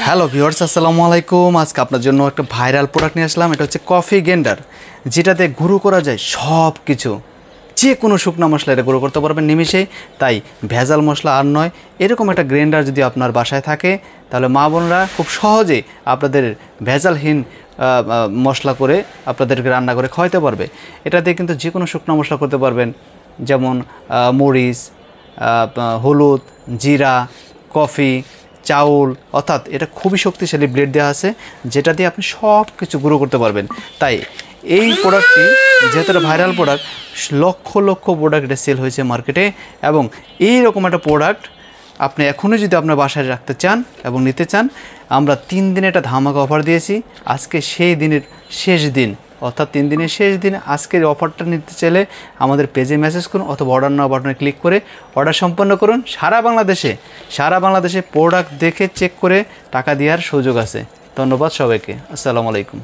Hello viewers, আসসালামু আলাইকুম। আজকে আপনার জন্য একটা ভাইরাল প্রোডাক্ট নিয়ে আসলাম। এটা হচ্ছে কফি গ্রাইন্ডার, যেটাতে গুঁড়ো করা যায় সব কিছু। যে কোনো শুকনা মশলা এটা গুঁড়ো করতে পারবেন নিমিষেই। তাই ভেজাল মশলা আর নয়। এরকম একটা গ্রাইন্ডার যদি আপনার বাসায় থাকে, তাহলে মা বোনরা খুব সহজে আপনাদের ভেজালহীন মশলা করে আপনাদেরকে রান্না করে খাওয়াতে পারবে। এটাতে কিন্তু যে কোনো শুকনো মশলা করতে পারবেন, যেমন মরিচ, হলুদ, জিরা, কফি, চাউল। অর্থাৎ এটা খুবই শক্তিশালী ব্লেড দেওয়া আছে, যেটা দিয়ে আপনি সব কিছু গুঁড়ো করতে পারবেন। তাই এই প্রোডাক্টটি যেহেতু একটা viral product, lakh lakh product এটা সেল হয়েছে মার্কেটে। এবং এই রকম একটা প্রোডাক্ট আপনি এখনও যদি আপনার বাসায় রাখতে চান এবং নিতে চান, আমরা 3 দিনে একটা ধামাকা অফার দিয়েছি। আজকে সেই দিনের শেষ দিন, অর্থাৎ 3 দিনের শেষ দিন। আজকের অফারটা নিতে চাইলে আমাদের পেজে মেসেজ করুন অথবা অর্ডার নাও বাটনে ক্লিক করে অর্ডার সম্পন্ন করুন। সারা বাংলাদেশে প্রোডাক্ট দেখে চেক করে টাকা দেওয়ার সুযোগ আছে। ধন্যবাদ সবাইকে। আসসালামু আলাইকুম।